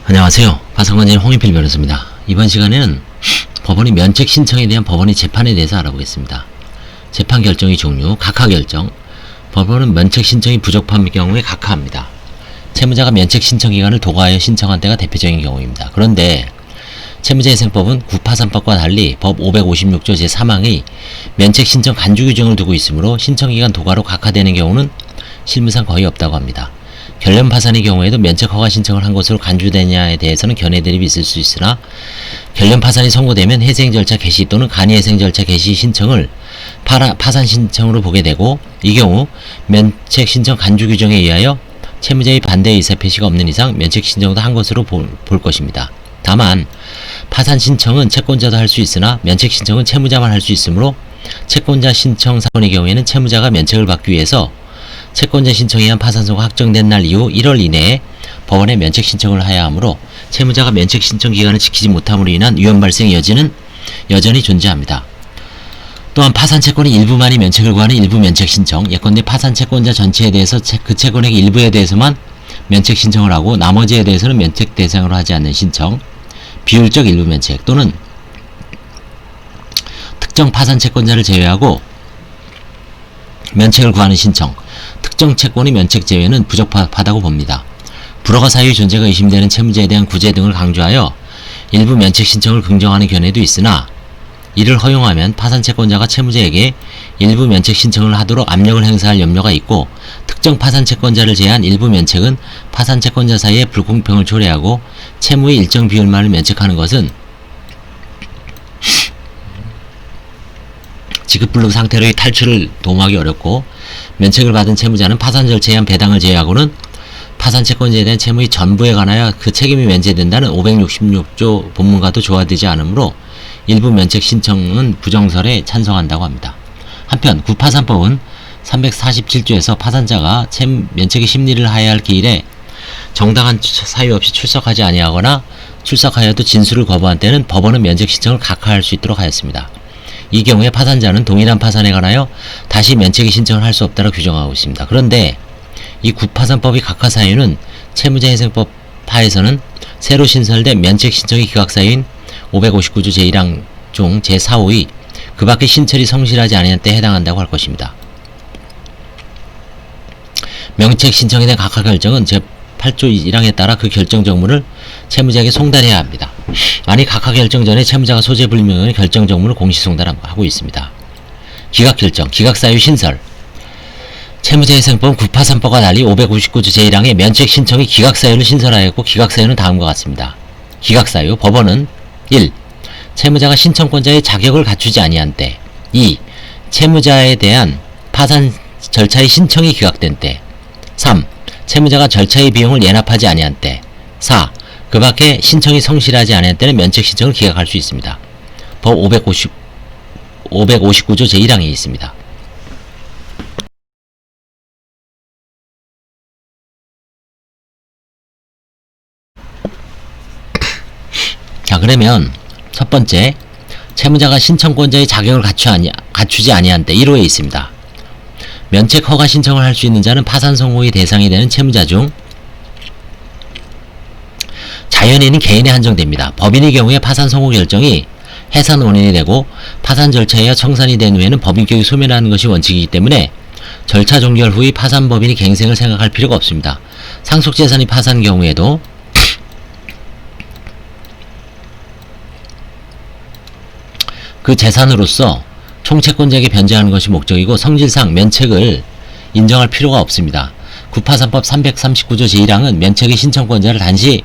안녕하세요. 파산관제인 홍인필 변호사입니다. 이번 시간에는 법원의 면책 신청에 대한 법원의 재판에 대해서 알아보겠습니다. 재판 결정의 종류, 각하 결정. 법원은 면책 신청이 부적합한 경우에 각하합니다. 채무자가 면책 신청 기간을 도과하여 신청한 때가 대표적인 경우입니다. 그런데 채무자회생법은 구파산법과 달리 법 556조 제3항의 면책 신청 간주 규정을 두고 있으므로 신청기간 도과로 각하되는 경우는 실무상 거의 없다고 합니다. 결련 파산의 경우에도 면책 허가 신청을 한 것으로 간주되냐에 대해서는 견해 대립이 있을 수 있으나 결련 파산이 선고되면 회생 절차 개시 또는 간이 회생 절차 개시 신청을 파산 신청으로 보게 되고, 이 경우 면책 신청 간주 규정에 의하여 채무자의 반대 의사 표시가 없는 이상 면책 신청도 한 것으로 볼 것입니다. 다만 파산 신청은 채권자도 할 수 있으나 면책 신청은 채무자만 할 수 있으므로 채권자 신청 사건의 경우에는 채무자가 면책을 받기 위해서 채권자 신청에 의한 파산소가 확정된 날 이후 1월 이내에 법원에 면책 신청을 해야 하므로 채무자가 면책 신청 기간을 지키지 못함으로 인한 위험 발생 여지는 여전히 존재합니다. 또한 파산 채권의 일부만이 면책을 구하는 일부 면책 신청, 예컨대 파산 채권자 전체에 대해서 그 채권액의 일부에 대해서만 면책 신청을 하고 나머지에 대해서는 면책 대상으로 하지 않는 신청, 비율적 일부 면책 또는 특정 파산 채권자를 제외하고 면책을 구하는 신청, 특정 채권의 면책 제외는 부적합하다고 봅니다. 불허가 사유의 존재가 의심되는 채무자에 대한 구제 등을 강조하여 일부 면책 신청을 긍정하는 견해도 있으나, 이를 허용하면 파산 채권자가 채무자에게 일부 면책 신청을 하도록 압력을 행사할 염려가 있고, 특정 파산 채권자를 제외한 일부 면책은 파산 채권자 사이의 불공평을 초래하고 채무의 일정 비율만을 면책하는 것은 지급불능 상태로의 탈출을 도모하기 어렵고, 면책을 받은 채무자는 파산 절차에 의한 배당을 제외하고는 파산 채권자에 대한 채무의 전부에 관하여 그 책임이 면제된다는 566조 본문과도 조화되지 않으므로 일부 면책 신청은 부정설에 찬성한다고 합니다. 한편 구파산법은 347조에서 파산자가 면책의 심리를 하여야 할 기일에 정당한 사유 없이 출석하지 아니하거나 출석하여도 진술을 거부한 때는 법원은 면책 신청을 각하할 수 있도록 하였습니다. 이 경우에 파산자는 동일한 파산에 관하여 다시 면책의 신청을 할 수 없다고 규정하고 있습니다. 그런데 이 구파산법의 각하 사유는 채무자회생법 하에서는 새로 신설된 면책 신청의 기각사유인 559조 제1항 중 제4호의 그 밖의 신철이 성실하지 아니한 때에 해당한다고 할 것입니다. 면책 신청에 대한 각하 결정은 제8조 1항에 따라 그 결정 정무를 채무자에게 송달해야 합니다. 만약 각하 결정 전에 채무자가 소재불명의 결정 정무를 공시 송달하고 있습니다. 기각 결정, 기각사유 신설. 채무자회생법 구파산법과 달리 559조 제1항에 면책 신청의 기각사유를 신설하였고, 기각사유는 다음과 같습니다. 기각사유, 법원은 1. 채무자가 신청권자의 자격을 갖추지 아니한 때. 2. 채무자에 대한 파산 절차의 신청이 기각된 때. 3. 채무자가 절차의 비용을 예납하지 아니한 때. 4. 그 밖에 신청이 성실하지 아니한 때는 면책 신청을 기각할 수 있습니다. 법 559조 제1항에 있습니다. 자, 그러면 첫 번째, 채무자가 신청권자의 자격을 갖추지 아니한 때 1호에 있습니다. 면책 허가 신청을 할 수 있는 자는 파산 선고의 대상이 되는 채무자 중 자연인인 개인에 한정됩니다. 법인의 경우에 파산 선고 결정이 해산 원인이 되고 파산 절차에 의해 청산이 된 후에는 법인격이 소멸하는 것이 원칙이기 때문에 절차 종결 후의 파산 법인의 갱생을 생각할 필요가 없습니다. 상속재산이 파산 경우에도 그 재산으로서 총채권자에게 변제하는 것이 목적이고 성질상 면책을 인정할 필요가 없습니다. 구파산법 339조 제1항은 면책의 신청권자를 단지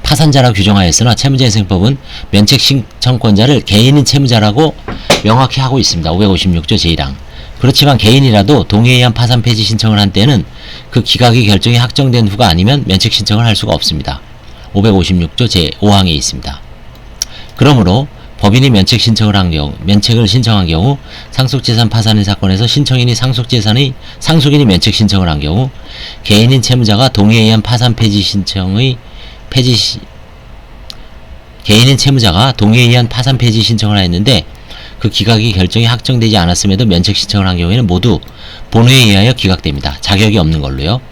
파산자라고 규정하였으나 채무자회생법은 면책 신청권자를 개인인 채무자라고 명확히 하고 있습니다. 556조 제1항. 그렇지만 개인이라도 동의에 의한 파산 폐지 신청을 한 때는 그 기각의 결정이 확정된 후가 아니면 면책 신청을 할 수가 없습니다. 556조 제5항에 있습니다. 그러므로 법인이 면책을 신청한 경우 상속재산 파산의 사건에서 신청인이 상속인이 면책 신청을 한 경우 개인인 채무자가 동의에 의한 파산 폐지 신청을 하였는데 그 기각의 결정이 확정되지 않았음에도 면책 신청을 한 경우에는 모두 본회에 의하여 기각됩니다. 자격이 없는 걸로요.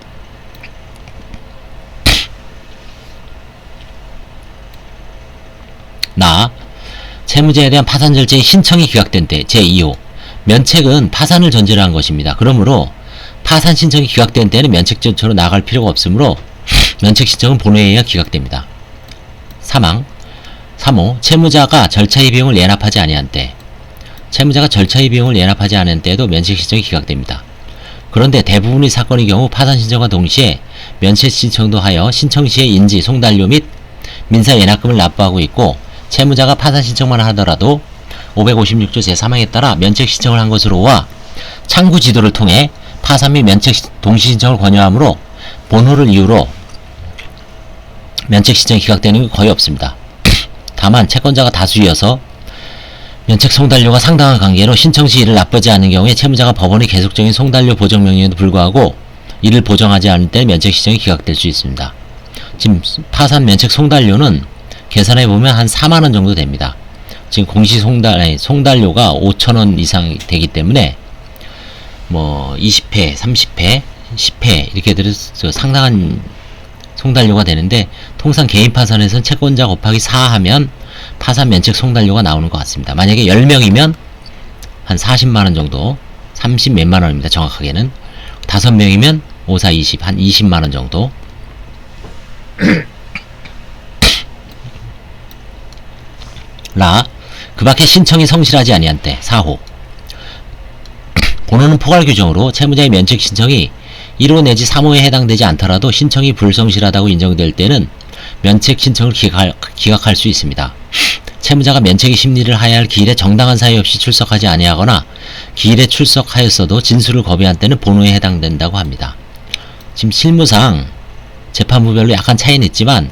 나 채무자에 대한 파산 절차의 신청이 기각된 때 제2호 면책은 파산을 전제로 한 것입니다. 그러므로 파산 신청이 기각된 때는 면책 절차로 나갈 필요가 없으므로 면책 신청은 본회의에 의해 기각됩니다. 사망 3호 채무자가 절차의 비용을 예납하지 아니한 때 채무자가 절차의 비용을 예납하지 않은 때에도 면책 신청이 기각됩니다. 그런데 대부분의 사건의 경우 파산 신청과 동시에 면책 신청도 하여 신청 시의 인지, 송달료 및 민사 예납금을 납부하고 있고 채무자가 파산 신청만 하더라도 556조 제3항에 따라 면책 신청을 한 것으로와 창구 지도를 통해 파산 및 면책 동시 신청을 권유하므로 본호를 이유로 면책 신청이 기각되는 게 거의 없습니다. 다만 채권자가 다수이어서 면책 송달료가 상당한 관계로 신청 시 이를 납부하지 않는 경우에 채무자가 법원의 계속적인 송달료 보정 명령에도 불구하고 이를 보정하지 않을 때 면책 신청이 기각될 수 있습니다. 지금 파산 면책 송달료는 계산해 보면 한 4만원 정도 됩니다. 지금 공시 송달료가 5,000원 이상 되기 때문에 뭐 20회, 30회, 10회 이렇게 들어서 상당한 송달료가 되는데 통상 개인 파산에서는 채권자 곱하기 4 하면 파산 면책 송달료가 나오는 것 같습니다. 만약에 10명이면 한 40만원 정도 30 몇만원입니다. 정확하게는 5명이면 5, 4, 20 한 20만원 정도 그 밖에 신청이 성실하지 아니한 때 4호 본호는 포괄 규정으로 채무자의 면책 신청이 1호 내지 3호에 해당되지 않더라도 신청이 불성실하다고 인정될 때는 면책 신청을 기각할 수 있습니다. 채무자가 면책의 심리를 하야할 기일에 정당한 사유 없이 출석하지 아니하거나 기일에 출석하였어도 진술을 거부한 때는 본호에 해당된다고 합니다. 지금 실무상 재판부별로 약간 차이는 있지만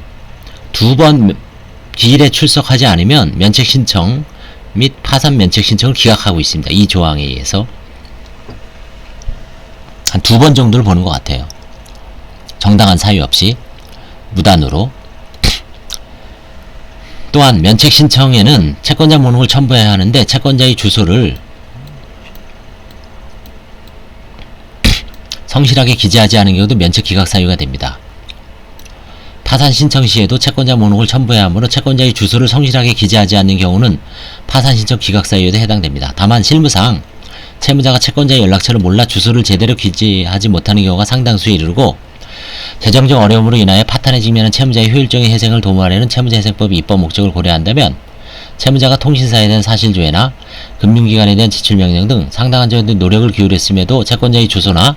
2번 기일에 출석하지 않으면 면책 신청 및 파산 면책 신청을 기각하고 있습니다. 이 조항에 의해서 한 2번 정도를 보는 것 같아요. 정당한 사유 없이 무단으로. 또한 면책 신청에는 채권자 목록을 첨부해야 하는데 채권자의 주소를 성실하게 기재하지 않은 경우도 면책 기각 사유가 됩니다. 파산 신청 시에도 채권자 목록을 첨부해야 하므로 채권자의 주소를 성실하게 기재하지 않는 경우는 파산 신청 기각 사유에도 해당됩니다. 다만 실무상 채무자가 채권자의 연락처를 몰라 주소를 제대로 기재하지 못하는 경우가 상당수에 이르고 재정적 어려움으로 인하여 파탄에 직면한 채무자의 효율적인 회생을 도모하려는 채무자회생법 입법 목적을 고려한다면 채무자가 통신사에 대한 사실조회나 금융기관에 대한 지출명령 등 상당한 정도의 노력을 기울였음에도 채권자의 주소나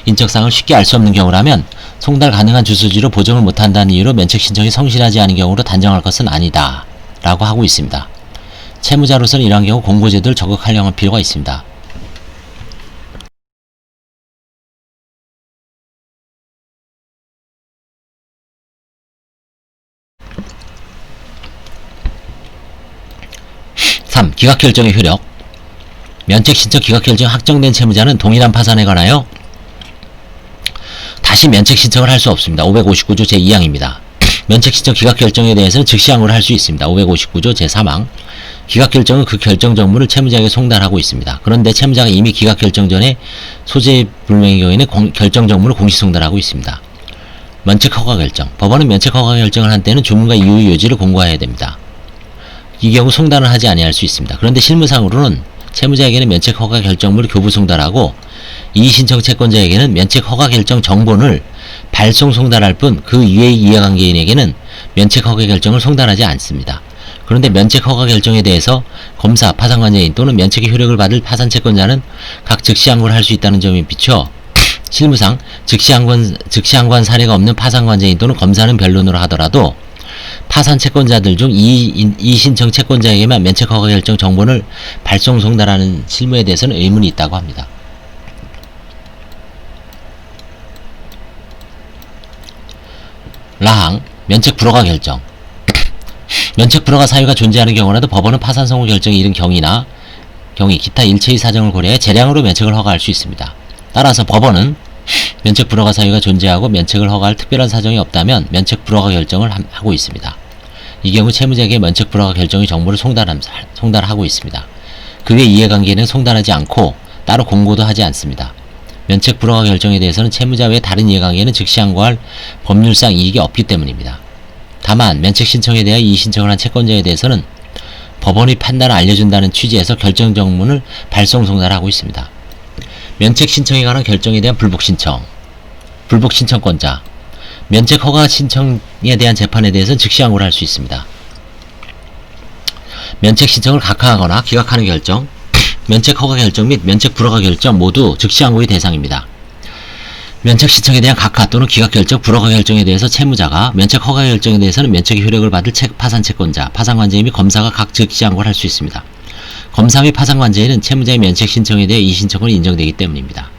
인적사항을 쉽게 알 수 없는 경우라면 송달 가능한 주소지로 보정을 못한다는 이유로 면책 신청이 성실하지 않은 경우로 단정할 것은 아니다 라고 하고 있습니다. 채무자로서는 이러한 경우 공고제도를 적극 활용할 필요가 있습니다. 기각결정의 효력. 면책신청 기각결정 확정된 채무자는 동일한 파산에 관하여 다시 면책신청을 할 수 없습니다. 559조 제2항입니다. 면책신청 기각결정에 대해서는 즉시항고를 할 수 있습니다. 559조 제3항. 기각결정은 그 결정 정무를 채무자에게 송달하고 있습니다. 그런데 채무자가 이미 기각결정 전에 소재불명의 경우에는 결정 정무를 공시송달하고 있습니다. 면책허가결정. 법원은 면책허가결정을 한 때는 주문과 이유의 요지를 공고해야 됩니다. 이 경우 송달을 하지 아니할 수 있습니다. 그런데 실무상으로는 채무자에게는 면책허가 결정물을 교부 송달하고 이의신청 채권자에게는 면책허가 결정 정본을 발송 송달할 뿐 그 이외의 이해관계인에게는 면책허가 결정을 송달하지 않습니다. 그런데 면책허가 결정에 대해서 검사, 파산관계인 또는 면책의 효력을 받을 파산채권자는 각 즉시항고를 할 수 있다는 점에 비춰 실무상 즉시항고한 사례가 없는 파산관계인 또는 검사는 변론으로 하더라도 파산 채권자들 중 이의신청 채권자에게만 면책허가 결정 정본을 발송 송달하는 실무에 대해서는 의문이 있다고 합니다. 라항, 면책 불허가 결정. 면책 불허가 사유가 존재하는 경우라도 법원은 파산 성우 결정이 이른 경위 기타 일체의 사정을 고려해 재량으로 면책을 허가할 수 있습니다. 따라서 법원은 면책 불허가 사유가 존재하고 면책을 허가할 특별한 사정이 없다면 면책 불허가 결정을 하고 있습니다. 이 경우 채무자에게 면책 불허가 결정의 정보를 송달하고 있습니다. 그 외 이해관계는 송달하지 않고 따로 공고도 하지 않습니다. 면책 불허가 결정에 대해서는 채무자 외 다른 이해관계는 즉시 항고할 법률상 이익이 없기 때문입니다. 다만 면책 신청에 대하여 이의 신청을 한 채권자에 대해서는 법원이 판단을 알려준다는 취지에서 결정 정문을 발송 송달하고 있습니다. 면책 신청에 관한 결정에 대한 불복 신청, 불복 신청권자, 면책 허가 신청에 대한 재판에 대해서는 즉시 항고를 할 수 있습니다. 면책 신청을 각하하거나 기각하는 결정, 면책 허가 결정 및 면책 불허가 결정 모두 즉시 항고의 대상입니다. 면책 신청에 대한 각하 또는 기각 결정, 불허가 결정에 대해서 채무자가, 면책 허가 결정에 대해서는 면책의 효력을 받을 파산 채권자, 파산관제인 및 검사가 각 즉시 항고를 할 수 있습니다. 검사 및 파산관제인은 채무자의 면책 신청에 대해 이 신청권이 인정되기 때문입니다.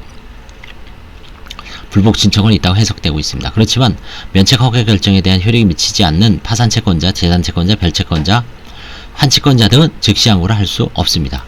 불복 신청은 있다고 해석되고 있습니다. 그렇지만 면책 허가 결정에 대한 효력이 미치지 않는 파산 채권자, 재산 채권자, 별채권자, 환치권자 등은 즉시 항고를 할 수 없습니다.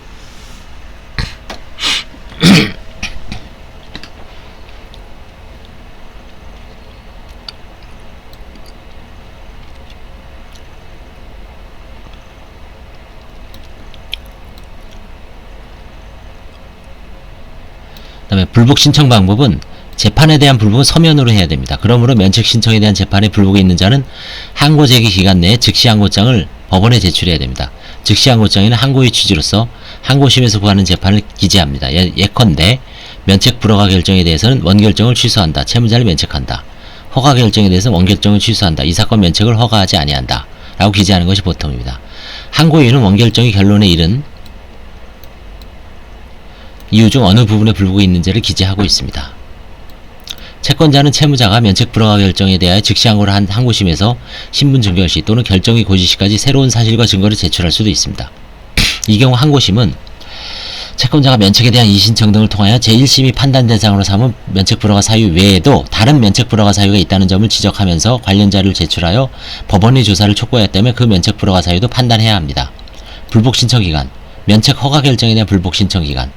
그 다음에 불복 신청 방법은 재판에 대한 불복은 서면으로 해야 됩니다. 그러므로 면책 신청에 대한 재판에 불복이 있는 자는 항고 제기 기간 내에 즉시 항고장을 법원에 제출해야 됩니다. 즉시 항고장에는 항고의 취지로서 항고심에서 구하는 재판을 기재합니다. 예컨대 면책 불허가 결정에 대해서는 원결정을 취소한다. 채무자를 면책한다. 허가 결정에 대해서는 원결정을 취소한다. 이 사건 면책을 허가하지 아니한다. 라고 기재하는 것이 보통입니다. 항고 이유는 원결정이 결론에 이른 이유 중 어느 부분에 불복이 있는지를 기재하고 있습니다. 채권자는 채무자가 면책 불허가 결정에 대하여 즉시 항고를 한 항고심에서 신분 증결 시 또는 결정이 고지 시까지 새로운 사실과 증거를 제출할 수도 있습니다. 이 경우 항고심은 채권자가 면책에 대한 이의신청 등을 통하여 제1심의 판단 대상으로 삼은 면책 불허가 사유 외에도 다른 면책 불허가 사유가 있다는 점을 지적하면서 관련 자료를 제출하여 법원의 조사를 촉구하였다면 그 면책 불허가 사유도 판단해야 합니다. 불복 신청 기간, 면책 허가 결정에 대한 불복 신청 기간.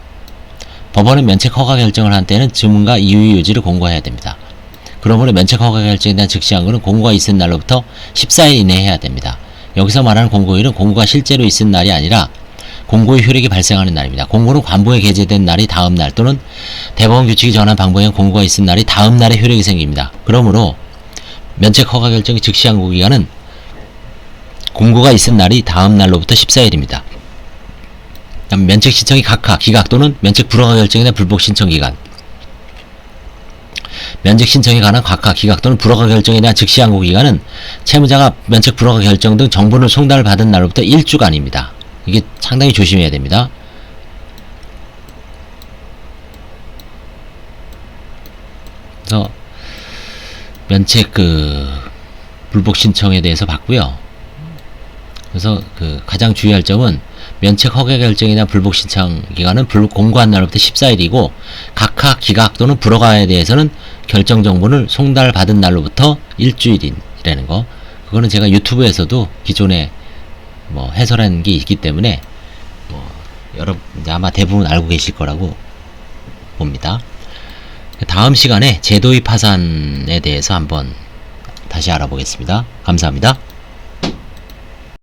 법원은 면책 허가 결정을 한 때는 주문과 이유의 요지를 공고해야 됩니다. 그러므로 면책 허가 결정에 대한 즉시 항고는 공고가 있은 날로부터 14일 이내에 해야 됩니다. 여기서 말하는 공고일은 공고가 실제로 있은 날이 아니라 공고의 효력이 발생하는 날입니다. 공고는 관부에 게재된 날이 다음 날 또는 대법원 규칙이 정한 방법에 공고가 있은 날이 다음 날에 효력이 생깁니다. 그러므로 면책 허가 결정의 즉시 항고 기간은 공고가 있은 날이 다음 날로부터 14일입니다. 면책 신청이 각하, 기각 또는 면책 불허가 결정에 대한 불복 신청 기간. 면책 신청에 관한 각하, 기각 또는 불허가 결정에 대한 즉시 항고 기간은 채무자가 면책 불허가 결정 등 정보를 송달을 받은 날로부터 1주간입니다. 이게 상당히 조심해야 됩니다. 그래서 면책 불복 신청에 대해서 봤고요. 그래서 가장 주의할 점은 면책 허가 결정에 대한 불복 신청 기간은 공고한 날로부터 14일이고 각하, 기각 또는 불허가에 대해서는 결정 정보를 송달받은 날로부터 일주일이라는 거. 그거는 제가 유튜브에서도 기존에 해설한 게 있기 때문에 여러분 아마 대부분 알고 계실 거라고 봅니다. 다음 시간에 제도의 파산에 대해서 한번 다시 알아보겠습니다. 감사합니다.